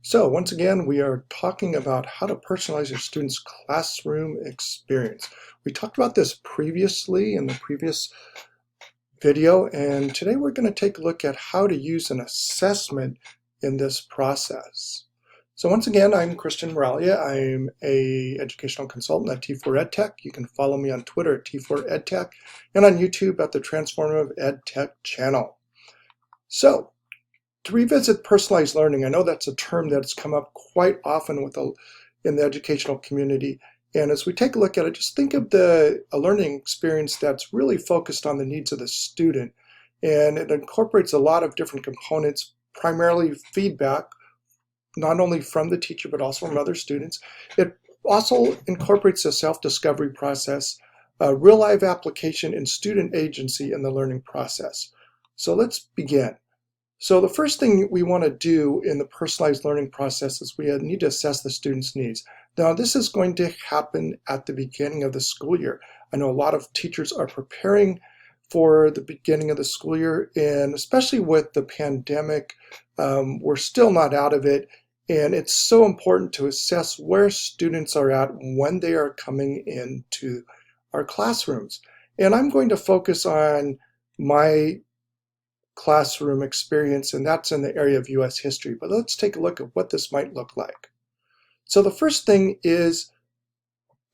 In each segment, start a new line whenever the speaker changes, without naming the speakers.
So once again, we are talking about how to personalize your students' classroom experience. We talked about this previously in the previous video, and today we're going to take a look at how to use an assessment in this process. So once again, I'm Christian Moralia. I'm an educational consultant at T4 EdTech. You can follow me on Twitter at T4 EdTech and on YouTube at the Transformative EdTech channel. So to revisit personalized learning, I know that's a term that's come up quite often in the educational community. And as we take a look at it, just think of a learning experience that's really focused on the needs of the student. And it incorporates a lot of different components, primarily feedback, not only from the teacher, but also from other students. It also incorporates a self-discovery process, real life application, and student agency in the learning process. So let's begin. So the first thing we want to do in the personalized learning process is we need to assess the student's needs. Now, this is going to happen at the beginning of the school year. I know a lot of teachers are preparing for the beginning of the school year, and especially with the pandemic, we're still not out of it. And it's so important to assess where students are at when they are coming into our classrooms. And I'm going to focus on my classroom experience, and that's in the area of U.S. history. But let's take a look at what this might look like. So the first thing is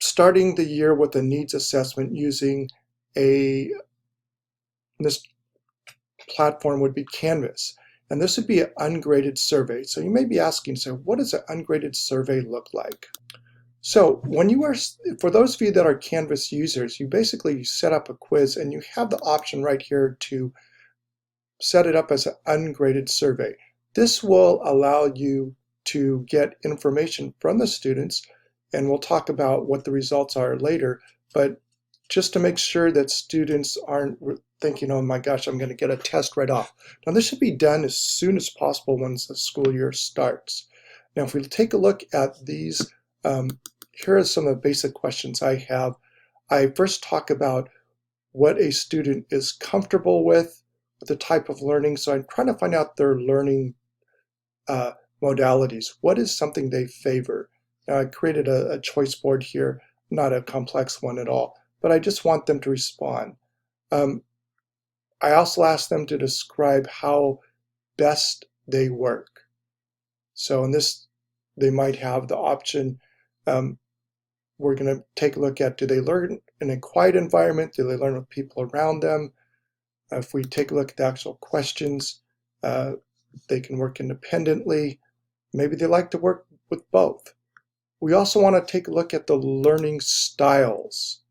starting the year with a needs assessment using this platform would be Canvas. And this would be an ungraded survey. So you may be asking, so what does an ungraded survey look like? So for those of you that are Canvas users, you basically set up a quiz and you have the option right here to set it up as an ungraded survey. This will allow you to get information from the students, and we'll talk about what the results are later, but just to make sure that students aren't thinking, oh my gosh, I'm going to get a test right off. Now this should be done as soon as possible once the school year starts. Now if we take a look at these, here are some of the basic questions I have. I first talk about what a student is comfortable with, the type of learning. So I'm trying to find out their learning modalities. What is something they favor? Now I created a choice board here, not a complex one at all, but I just want them to respond. I also asked them to describe how best they work. So in this, they might have the option, we're going to take a look at, do they learn in a quiet environment? Do they learn with people around them? If we take a look at the actual questions, they can work independently. Maybe they like to work with both. We also want to take a look at the learning styles.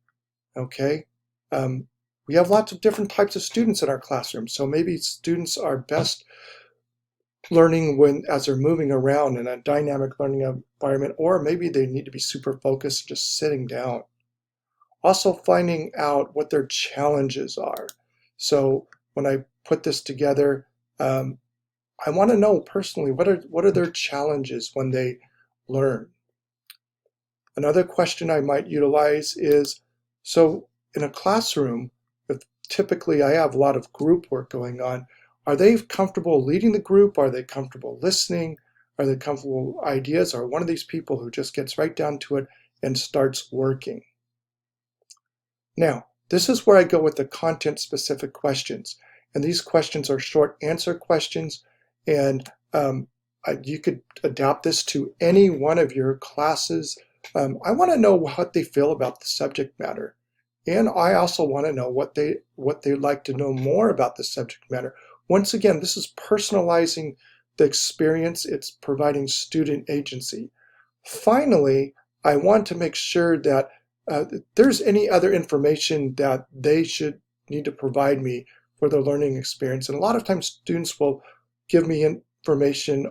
Okay, we have lots of different types of students in our classroom. So maybe students are best learning as they're moving around in a dynamic learning environment, or maybe they need to be super focused just sitting down. Also finding out what their challenges are. So when I put this together, I want to know personally, what are their challenges when they learn? Another question I might utilize is, so in a classroom, if typically I have a lot of group work going on, are they comfortable leading the group? Are they comfortable listening? Are they comfortable with ideas? Or one of these people who just gets right down to it and starts working? Now, this is where I go with the content-specific questions. And these questions are short answer questions, and you could adapt this to any one of your classes. I want to know what they feel about the subject matter. And I also want to know what they'd like to know more about the subject matter. Once again, this is personalizing the experience. It's providing student agency. Finally, I want to make sure that if there's any other information that they should need to provide me for their learning experience. And a lot of times students will give me information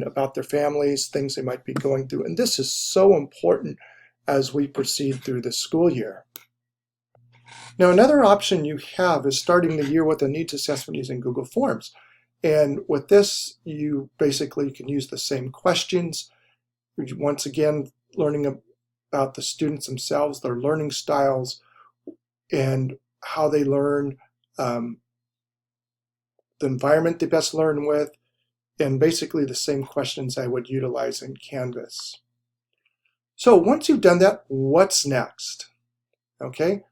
about their families, things they might be going through. And this is so important as we proceed through the school year. Now, another option you have is starting the year with a needs assessment using Google Forms. And with this, you basically can use the same questions. Once again, learning about the students themselves, their learning styles, and how they learn, the environment they best learn with, and basically the same questions I would utilize in Canvas. So once you've done that, what's next? Okay,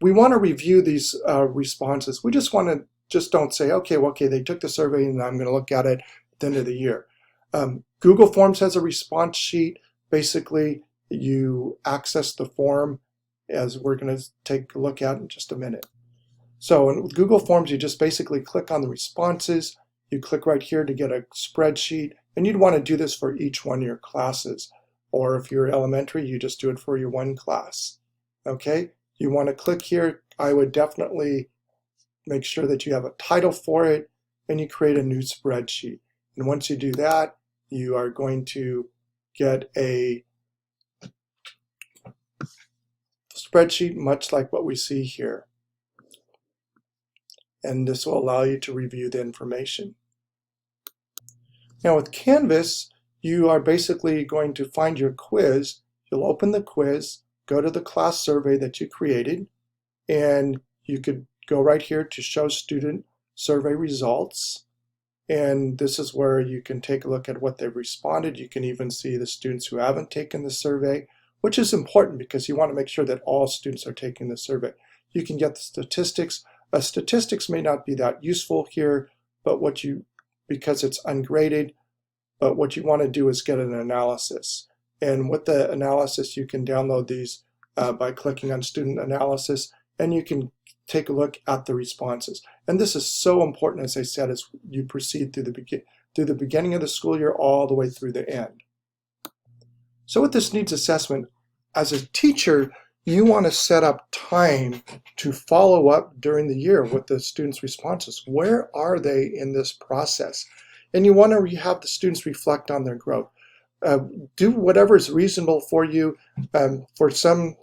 we want to review these responses. We just don't say, okay, well, okay, they took the survey and I'm going to look at it at the end of the year. Google Forms has a response sheet. Basically, you access the form, as we're going to take a look at in just a minute. So with Google Forms, you just basically click on the responses. You click right here to get a spreadsheet, and you'd want to do this for each one of your classes. Or if you're elementary, you just do it for your one class. Okay, you want to click here. I would definitely make sure that you have a title for it, and you create a new spreadsheet. And once you do that, you are going to get a spreadsheet much like what we see here. And this will allow you to review the information. Now with Canvas, you are basically going to find your quiz. You'll open the quiz, go to the class survey that you created, and you could go right here to show student survey results. And this is where you can take a look at what they've responded. You can even see the students who haven't taken the survey, which is important because you want to make sure that all students are taking the survey. You can get the statistics. Statistics may not be that useful here, but because it's ungraded, but what you want to do is get an analysis. And with the analysis, you can download these by clicking on Student Analysis, and you can take a look at the responses. And this is so important, as I said, as you proceed through the beginning of the school year all the way through the end. So with this needs assessment, as a teacher, you want to set up time to follow up during the year with the students' responses. Where are they in this process? And you want to have the students reflect on their growth. Do whatever is reasonable for you. For some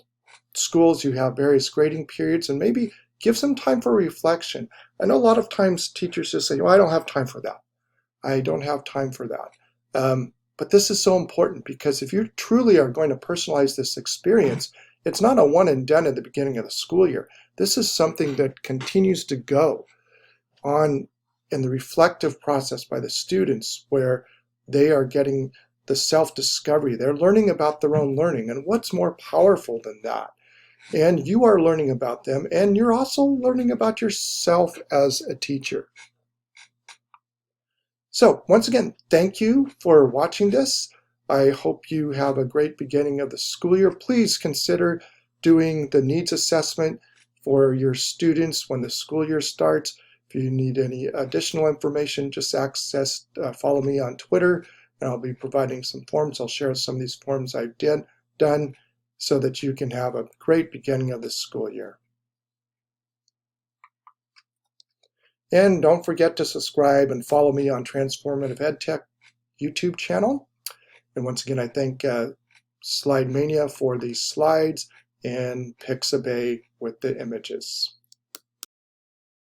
schools, you have various grading periods, and maybe give some time for reflection. I know a lot of times teachers just say, well, I don't have time for that. I don't have time for that. But this is so important, because if you truly are going to personalize this experience, it's not a one and done at the beginning of the school year. This is something that continues to go on in the reflective process by the students, where they are getting the self-discovery. They're learning about their own learning, and what's more powerful than that? And you are learning about them, and you're also learning about yourself as a teacher. So once again, thank you for watching this. I hope you have a great beginning of the school year. Please consider doing the needs assessment for your students when the school year starts. If you need any additional information, just follow me on Twitter, and I'll be providing some forms. I'll share some of these forms I've done so that you can have a great beginning of the school year. And don't forget to subscribe and follow me on Transformative EdTech YouTube channel. And once again, I thank Slide Mania for these slides and Pixabay with the images.